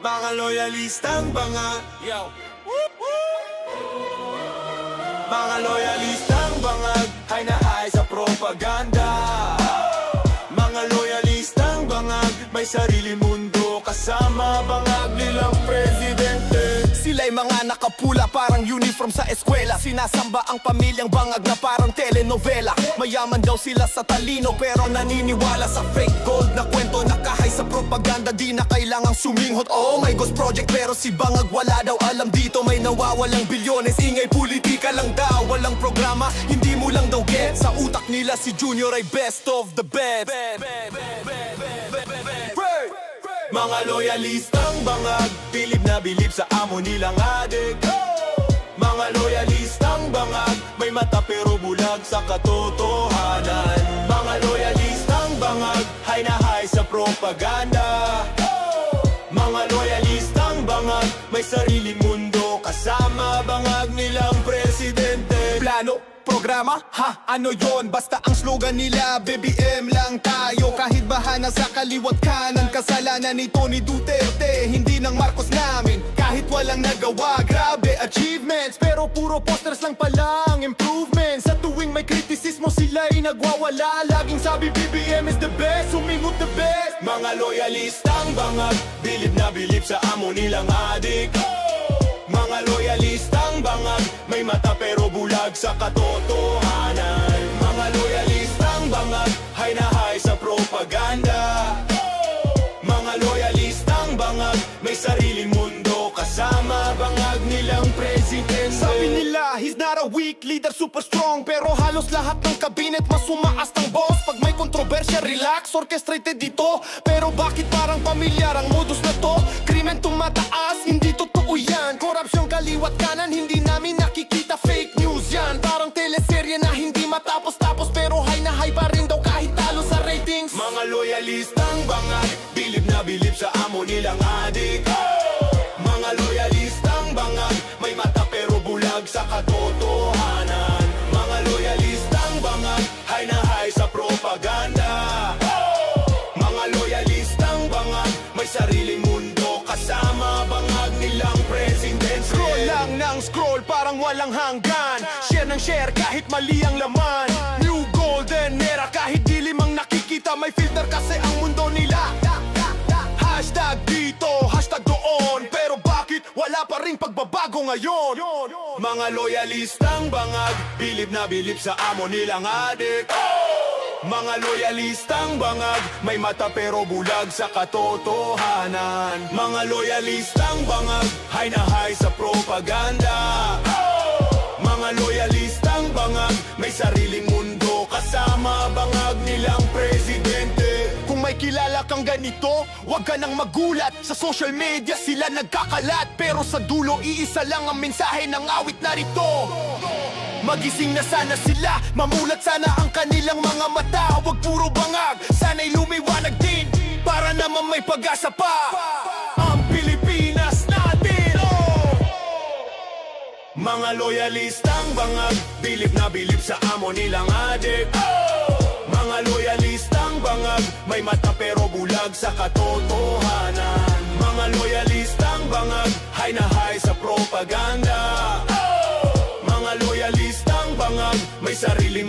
Mga loyalistang bangag. Yo. Mga loyalistang bangag ay nahay sa propaganda. Mga loyalistang bangag may sariling mundo kasama bangag nilang presidente. Sila'y mga nakapula parang uniform sa eskwela. Sinasamba ang pamilyang bangag na parang telenovela. Mayaman daw sila sa talino pero naniniwala sa fake gold na kwento. Nakahay sa propaganda, di na kailangang suminghot. Oh my Ghost Project pero si bangag wala daw alam dito. May nawawalang bilyones, ingay politika lang daw. Walang programa, hindi mo lang daw get. Sa utak nila si Junior ay best of the best. Mga loyalistang bangag, bilib na bilib sa amo nilang adik. Mga loyalistang bangag, may mata pero bulag sa katotohanan. Mga loyalistang bangag, hay na hay sa propaganda. Mga loyalistang bangag, may sariling mundo kasama bangag nilang presidente. Plano, programa, ha? Ano yon? Basta ang slogan nila, BBM lang tayo. Kahit bahana sa kaliwat kanan, kasalanan ni Tony Duterte, hindi ng Marcos namin. Kahit walang nagawa, grabe achievements, pero puro posters lang palang improvements. Sa tuwing may kritisismo sila'y nagwawala. Laging sabi BBM is the best, sumingot the best. Mga loyalistang bangag, bilib na bilib sa amo nilang adik. Mga loyalistang bangag, may mata pero bulag sa katotohanan. Mga loyalistang bangag, hay na hay sa propaganda. Mga loyalistang bangag, may sariling mundo kasama bangag nilang presidente. Sabi nila, he's not a weak leader, super strong. Pero halos lahat ng kabinet mas sumaas ng boss. Pag may kontrobersya, relax, orchestrated dito. Pero bakit parang pamilyar ang modus na to? Krimen tumataas, hindi totoo yan. Korupsyon kaliwat kanan, hindi namin nakikita, fake news yan. Parang teleserye na hindi matapos-tapos, pero high na high pa rin daw kahit talo sa ratings. Mga loyalistang bangag, bilib na bilib sa amo nilang adik. Mga loyalistang bangag, may mata pero bulag sa katotohanan. Mga loyalistang bangag, hay na hay sa propaganda. Mga loyalistang bangag, may sariling mundo kasama bangag nilang presidente. Scroll lang ng scroll parang walang hanggan. Share ng share kahit mali ang laman. New golden era kahit dilim ang nakikita. May filter kasi ang mundo nila. Hashtag dito, hashtag doon. Pero bakit wala pa ring pagbabago ngayon? Mga loyalistang bangag, bilib na bilib sa amo nilang adik. Mga loyalistang bangag, may mata pero bulag sa katotohanan. Mga loyalistang bangag, hay na hay sa propaganda. Mga loyalistang bangag, may sariling mundo kasama bangag nilang presidente. Kung may kilala kang ganito, wag ka nang magulat. Sa social media sila nagkakalat, pero sa dulo iisa lang ang mensahe ng awit na rito. Magising na sana sila, mamulat sana ang kanilang mga mata. Wag puro bangag, sana'y lumiwanag din, para naman may pag-asa pa ang Pilipinas natin. Mga loyalistang bangag, bilib na bilib sa amo nilang adik. Mga loyalistang bangag, may mata pero bulag sa katotohanan. Mga loyalistang bangag, hay na hay sa propaganda. Mga loyalistang bangag, may sariling